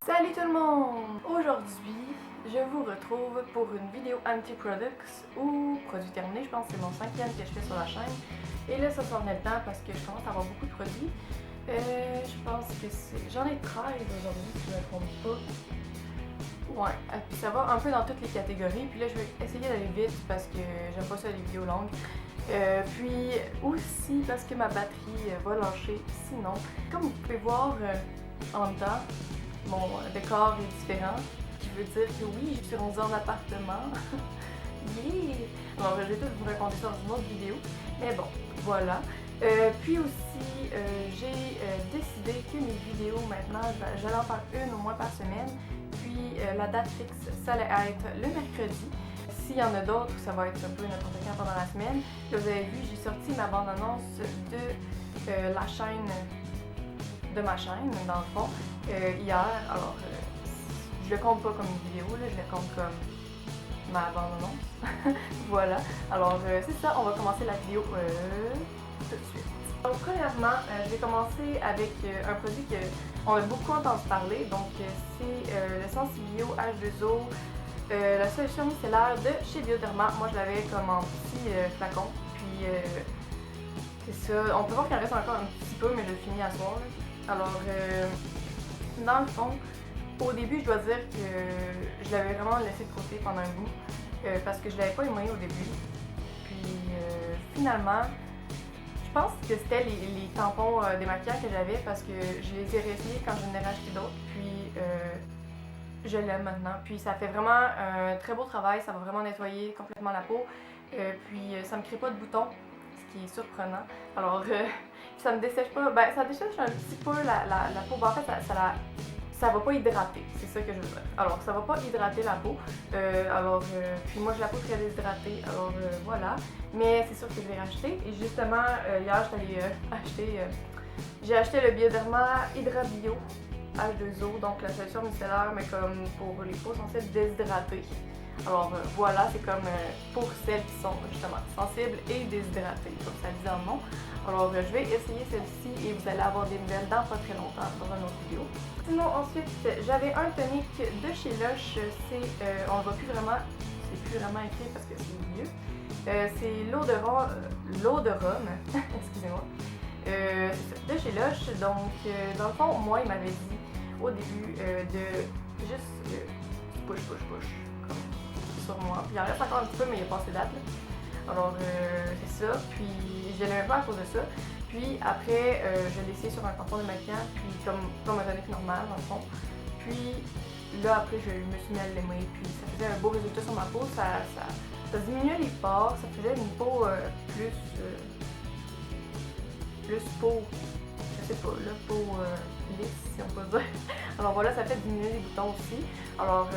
Salut tout le monde! Aujourd'hui, je vous retrouve pour une vidéo anti-products ou produits terminés. Je pense que c'est mon 5e que je fais sur la chaîne. Et là, ça s'en vient le temps parce que je commence à avoir beaucoup de produits. Je pense que c'est... J'en ai 13 aujourd'hui, si je ne me trompe pas. Ouais, puis ça va un peu dans toutes les catégories. Puis là, je vais essayer d'aller vite parce que j'aime pas ça les vidéos longues. Puis aussi parce que ma batterie va lâcher sinon. Comme vous pouvez voir en dedans, mon décor est différent, ce qui veut dire que oui, je suis rendue en appartement. Yeah! Alors, je vais tout vous raconter ça dans une autre vidéo, mais bon, voilà. Puis aussi, j'ai décidé que mes vidéos maintenant, j'allais en faire une au moins par semaine. Puis la date fixe, ça allait être le mercredi. S'il y en a d'autres, ça va être un peu n'importe quand pendant la semaine. Là, vous avez vu, j'ai sorti ma bande-annonce de la chaîne, de ma chaîne, dans le fond, hier. Alors, je le compte pas comme une vidéo, là, je le compte comme ma bande-annonce. Voilà. Alors, c'est ça, on va commencer la vidéo tout de suite. Donc, premièrement, je vais commencer avec un produit qu'on a beaucoup entendu parler. Donc, c'est le Sensibio H2O, la solution micellaire de chez Bioderma. Moi, je l'avais comme en petit flacon. Puis, c'est ça. On peut voir qu'il en reste encore un petit peu, mais je le finis à soir. Là. Alors, dans le fond, au début, je dois dire que je l'avais vraiment laissé de côté pendant un bout. Parce que je l'avais pas aimé au début. Puis, finalement... Je pense que c'était les tampons démaquillants que j'avais parce que je les ai réessayés quand je n'ai racheté d'autres, puis je l'aime maintenant. Puis ça fait vraiment un très beau travail, ça va vraiment nettoyer complètement la peau, puis ça me crée pas de boutons, ce qui est surprenant. Alors ça me dessèche pas, ben ça dessèche un petit peu la peau, ben, en fait ça va pas hydrater, c'est ça que je veux dire. Alors, ça va pas hydrater la peau. Puis moi j'ai la peau très déshydratée, alors voilà. Mais c'est sûr que je vais racheter. Et justement, hier, j'étais allée acheter... j'ai acheté le Bioderma Hydra Bio H2O, donc la solution micellaire, mais comme pour les peaux sensibles déshydratées. Alors voilà, c'est comme pour celles qui sont justement sensibles et déshydratées, comme ça le dit en nom. Alors je vais essayer celle-ci et vous allez avoir des nouvelles dans pas très longtemps dans une autre vidéo. Sinon ensuite, j'avais un tonic de chez Lush, on le voit plus vraiment, c'est plus vraiment écrit parce que c'est vieux. C'est l'eau de rhum, excusez-moi, de chez Lush. Donc dans le fond, moi il m'avait dit au début de juste push comme sur moi. Puis il en reste encore un petit peu mais il est passé date là. Alors c'est ça, puis je l'aimais pas à cause de ça. Puis après, je l'ai essayé sur un tampon démaquillant, puis comme un tonic normal dans le fond. Puis là après, je me suis mis à l'aimer, puis ça faisait un beau résultat sur ma peau. Ça diminuait les pores, ça faisait une peau plus peau, je sais pas, là, peau lisse si on peut dire. Alors voilà, ça fait diminuer les boutons aussi. Alors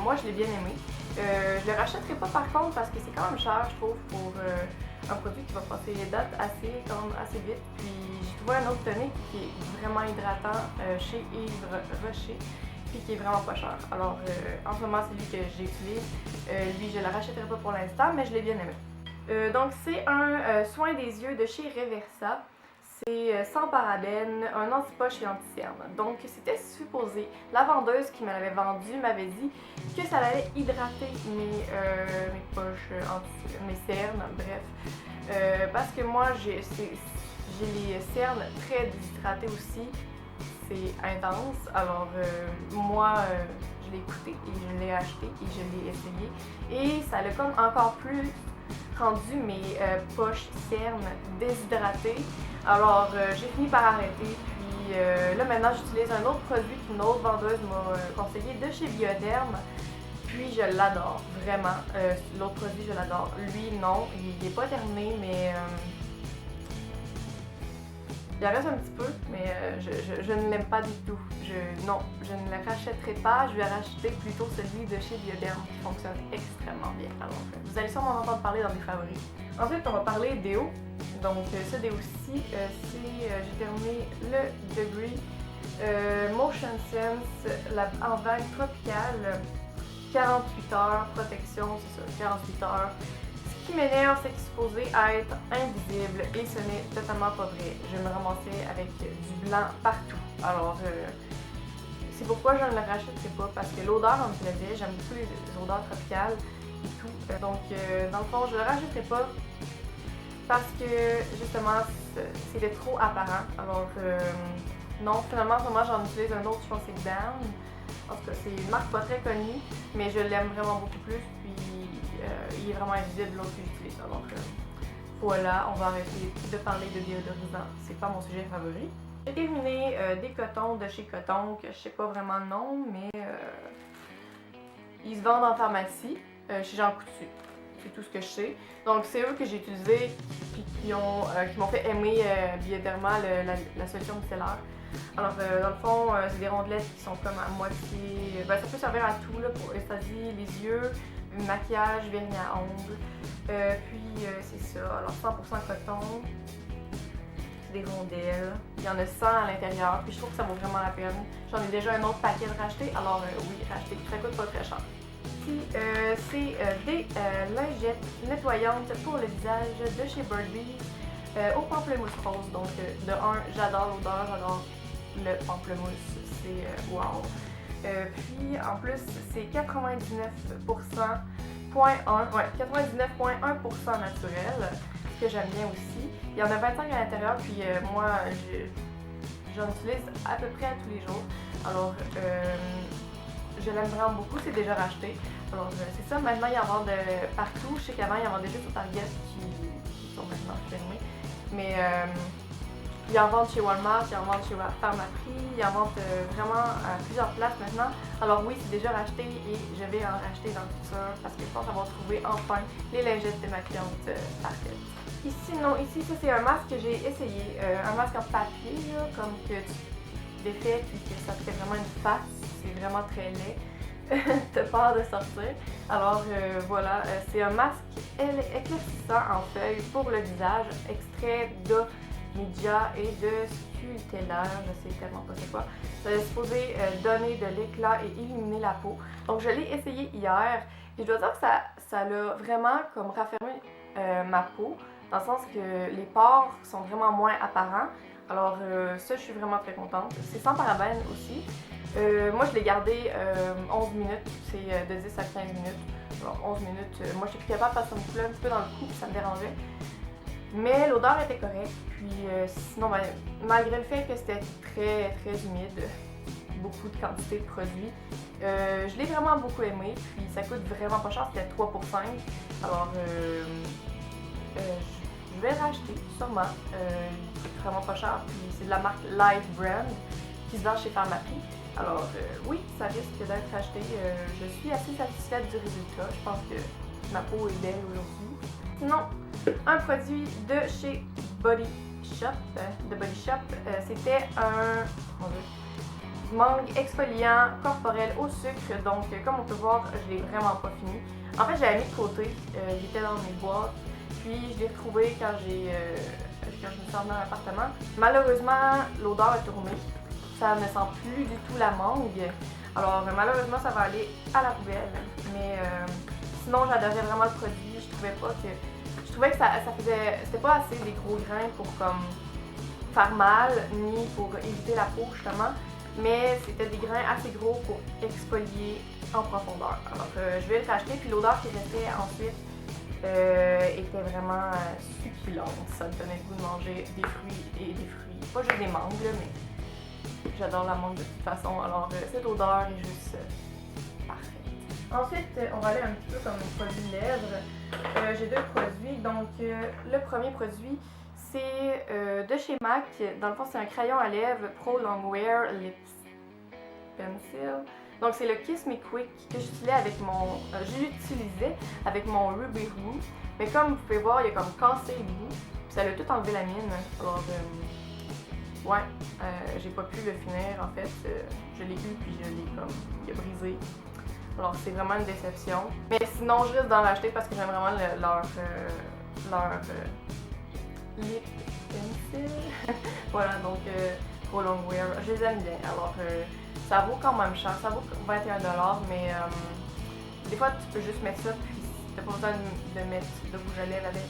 moi je l'ai bien aimé. Je le rachèterai pas par contre parce que c'est quand même cher je trouve pour un produit qui va passer les dates assez vite. Puis j'ai trouvé un autre tonic qui est vraiment hydratant chez Yves Rocher. Puis qui est vraiment pas cher. Alors en ce moment c'est lui que j'utilise. Lui je ne le rachèterai pas pour l'instant mais je l'ai bien aimé. Donc c'est un soin des yeux de chez Reversa. C'est sans parabènes, un anti-poche et anti-cerne. Donc c'était supposé. La vendeuse qui me l'avait vendu m'avait dit que ça allait hydrater mes poches, mes cernes, bref. Parce que moi j'ai les cernes très déshydratées aussi. C'est intense. Alors moi je l'ai écouté et je l'ai acheté et je l'ai essayé. Et ça l'a comme encore plus rendu mes poches cernes déshydratées. Alors j'ai fini par arrêter. Puis là maintenant j'utilise un autre produit qu'une autre vendeuse m'a conseillé de chez Bioderm. Puis je l'adore, vraiment. L'autre produit je l'adore. Lui non, il n'est pas terminé mais... il en reste un petit peu, mais je ne l'aime pas du tout. Non, je ne le rachèterai pas. Je vais racheter plutôt celui de chez Bioderm qui fonctionne extrêmement bien. Alors, vous allez sûrement en entendre parler dans mes favoris. Ensuite, on va parler déo. Donc, ce déo-ci, j'ai terminé le Degree Motion Sense en vague tropicale. 48 heures, protection, c'est ça, 48 heures. Ce qui m'énerve, c'est qu'il est supposé être invisible et ce n'est totalement pas vrai. Je me ramassais avec du blanc partout. Alors, c'est pourquoi je ne le rachèterai pas, parce que l'odeur me plaisait, j'aime beaucoup les odeurs tropicales et tout. Donc dans le fond, je le rachèterai pas parce que justement c'était trop apparent. Alors non, finalement j'en utilise un autre, je pense que c'est Dan. En tout cas, c'est une marque pas très connue, mais je l'aime vraiment beaucoup plus, puis il est vraiment invisible l'autre que j'utilise. Alors voilà, on va arrêter de parler de déodorisant, c'est pas mon sujet favori. J'ai terminé des cotons de chez Coton, que je sais pas vraiment le nom, mais ils se vendent en pharmacie, chez Jean Coutu. C'est tout ce que je sais. Donc c'est eux que j'ai utilisé puis qui m'ont fait aimer Bioderma, la solution micellaire. Alors dans le fond, c'est des rondelettes qui sont comme à moitié. Ça peut servir à tout là, pour esthésie, les yeux, maquillage, vernis à ongles. Puis c'est ça, alors 100% coton. C'est des rondelles. Il y en a 100 à l'intérieur, puis je trouve que ça vaut vraiment la peine. J'en ai déjà un autre paquet de racheter, alors oui, racheter, ça coûte pas très cher. Ici, c'est des lingettes nettoyantes pour le visage de chez Birdie au pamplemousse rose. Donc, de un, j'adore l'odeur, j'adore le pamplemousse, c'est wow. Puis, en plus, c'est 99,1% naturel, ce que j'aime bien aussi. Il y en a 25 à l'intérieur, puis moi, j'en utilise à peu près à tous les jours. Alors, je l'aime vraiment beaucoup, c'est déjà racheté. Alors, c'est ça, maintenant il y en vend partout. Je sais qu'avant il y en vendait juste au Target qui sont maintenant fermés. Mais il y en vend chez Walmart, il y en vend chez Pharmaprix, il y en vend vraiment à plusieurs places maintenant. Alors oui, c'est déjà racheté et je vais en racheter dans le futur parce que je pense avoir trouvé enfin les lingettes démaquillantes parfaites. Ici, non, ici, ça c'est un masque que j'ai essayé. Un masque en papier, là, comme que tu défais puis que ça te fait vraiment une face. C'est vraiment très laid. T'as peur de sortir. Alors voilà, c'est un masque éclaircissant en feuilles pour le visage, extrait de média et de scutellaire, je sais tellement pas c'est quoi. Ça est supposé donner de l'éclat et illuminer la peau. Donc je l'ai essayé hier et je dois dire que ça l'a vraiment comme raffermi ma peau, dans le sens que les pores sont vraiment moins apparents. Alors ça, je suis vraiment très contente. C'est sans parabènes aussi. Moi, je l'ai gardé 11 minutes, c'est de 10 à 15 minutes. Alors, 11 minutes, moi, je suis plus capable parce que ça me coulait un petit peu dans le cou, ça me dérangeait. Mais l'odeur était correcte, puis sinon, malgré le fait que c'était très, très humide, beaucoup de quantité de produits, je l'ai vraiment beaucoup aimé, puis ça coûte vraiment pas cher, c'était 3 pour 5. Alors, je vais le racheter, sûrement. Il coûte vraiment pas cher, puis c'est de la marque Live Brand qui se vend chez Pharmaprix. Alors oui, ça risque d'être acheté. Je suis assez satisfaite du résultat. Je pense que ma peau est belle aujourd'hui. Sinon, un produit de chez Body Shop, c'était un mangue exfoliant corporel au sucre. Donc comme on peut voir, je l'ai vraiment pas fini. En fait, j'avais mis de côté. Il était dans mes boîtes. Puis je l'ai retrouvé quand je me suis rendue dans l'appartement. Malheureusement, l'odeur est tournée. Ça ne sent plus du tout la mangue. Alors malheureusement, ça va aller à la poubelle. Mais sinon, j'adorais vraiment le produit. Je trouvais que c'était pas assez des gros grains pour comme faire mal, ni pour éviter la peau justement. Mais c'était des grains assez gros pour exfolier en profondeur. Alors je vais le racheter. Puis l'odeur qui restait ensuite était vraiment succulente. Ça me donnait le goût de manger des fruits et des fruits. Pas juste des mangues, là, mais j'adore la mangue de toute façon, alors cette odeur est juste parfaite. Ensuite, on va aller un petit peu comme produit lèvres. J'ai deux produits. Donc, le premier produit, c'est de chez MAC. Dans le fond, c'est un crayon à lèvres Pro Longwear Lips Pencil. Donc, c'est le Kiss Me Quick que j'utilisais avec mon Ruby Woo. Mais comme vous pouvez voir, il a comme cassé le bout. Puis ça a tout enlevé la mine. Alors, ouais, j'ai pas pu le finir en fait. Je l'ai eu puis il a brisé. Alors c'est vraiment une déception. Mais sinon je risque d'en racheter parce que j'aime vraiment leur lip pencil. Voilà, donc Pro Longwear, je les aime bien. Alors ça vaut quand même cher, ça vaut 21$, mais des fois tu peux juste mettre ça puis t'as pas besoin de mettre de rouge à lèvres avec.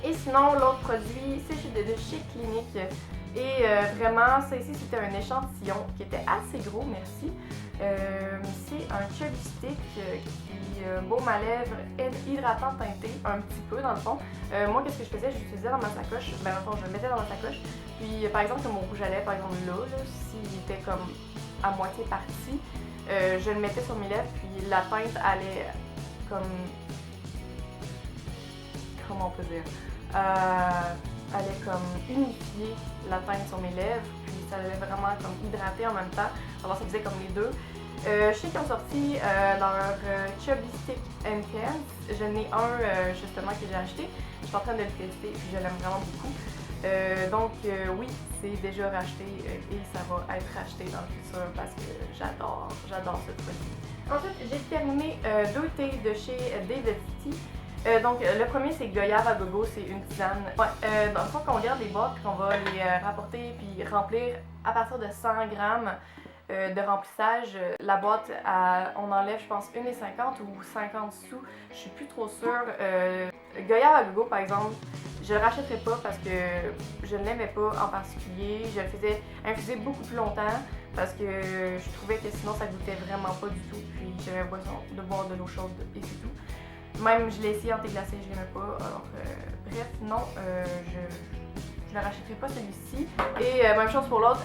Et sinon l'autre produit, c'est de chez Clinique. Et vraiment, ça ici, c'était un échantillon qui était assez gros, merci. C'est un chubby stick qui baume à lèvres hydratant teinté, un petit peu dans le fond. Moi, qu'est-ce que je faisais? J'utilisais dans ma sacoche, ben dans le fond, je le mettais dans ma sacoche. Puis, par exemple, mon rouge à lèvres, par exemple là s'il était comme à moitié parti, je le mettais sur mes lèvres, puis la teinte allait comme... Comment on peut dire? Allait comme unifier la teinte sur mes lèvres, puis ça allait vraiment comme hydrater en même temps. Alors ça faisait comme les deux. Je sais qu'ils ont sorti leur Chubby Stick Intense. J'en ai un justement que j'ai acheté. Je suis en train de le tester, puis je l'aime vraiment beaucoup. Donc oui, c'est déjà racheté et ça va être racheté dans le futur parce que j'adore ce produit. Ensuite, j'ai terminé deux thés de chez David Tea. Donc, le premier, c'est Goyave à gogo, c'est une tisane. Ouais, dans le fond, quand on regarde les boîtes et qu'on va les rapporter puis remplir à partir de 100 grammes de remplissage, la boîte, on enlève, je pense, 1,50 ou 50 sous. Je suis plus trop sûre. Goyave à gogo, par exemple, je le rachèterais pas parce que je ne l'aimais pas en particulier. Je le faisais infuser beaucoup plus longtemps parce que je trouvais que sinon ça goûtait vraiment pas du tout. Puis j'avais besoin de boire de l'eau chaude et c'est tout. Même je l'ai essayé en thé glacé, je l'aimais pas. Alors bref, non, je ne rachèterai pas celui-ci. Et même chose pour l'autre,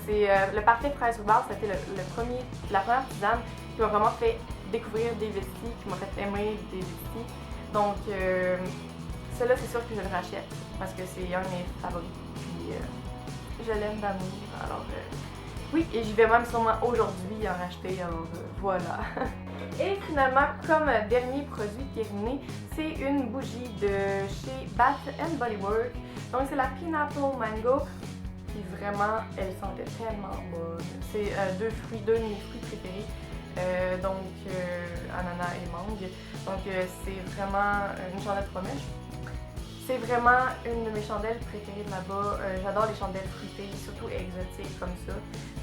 c'est le Parfait Fraise Rhubarbe, c'était la première tisane qui m'a vraiment fait découvrir David Tea, qui m'a fait aimer David Tea. Donc celui-là, c'est sûr que je le rachète parce que c'est un de mes favoris. Puis je l'aime d'amour. Alors oui, et j'y vais même sûrement aujourd'hui en racheter. Alors voilà. Et finalement, comme dernier produit terminé, c'est une bougie de chez Bath & Body Works. Donc c'est la Pineapple Mango. Puis vraiment, elle sentait tellement bonne. C'est deux de mes fruits préférés. Donc ananas et mangue. Donc c'est vraiment une chandelle 3 mèches. C'est vraiment une de mes chandelles préférées de là-bas. J'adore les chandelles fruitées, surtout exotiques comme ça.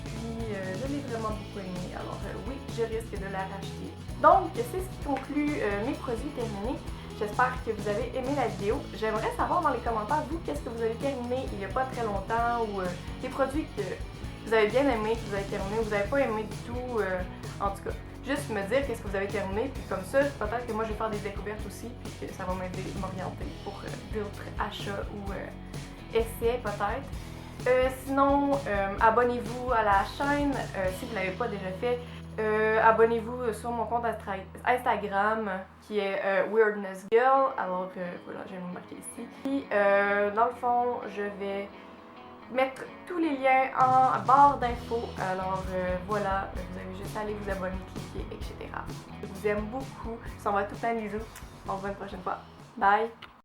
Puis je l'ai vraiment beaucoup aimé, alors oui, je risque de la racheter. Donc c'est ce qui conclut mes produits terminés. J'espère que vous avez aimé la vidéo. J'aimerais savoir dans les commentaires, vous, qu'est-ce que vous avez terminé il n'y a pas très longtemps ou des produits que vous avez bien aimé, que vous avez terminé, ou vous n'avez pas aimé du tout, en tout cas. Juste me dire qu'est-ce que vous avez terminé, puis comme ça, peut-être que moi je vais faire des découvertes aussi, puis que ça va m'aider à m'orienter pour d'autres achats ou essais peut-être. Sinon, abonnez-vous à la chaîne si vous ne l'avez pas déjà fait. Abonnez-vous sur mon compte Instagram qui est Weirdness Girl. Alors voilà, je vais me marquer ici. Puis dans le fond, je vais mettre tous les liens en barre d'infos. Alors voilà, vous avez juste à aller vous abonner, cliquer, etc. Je vous aime beaucoup. Je vous envoie tout plein de bisous. On se voit une prochaine fois. Bye!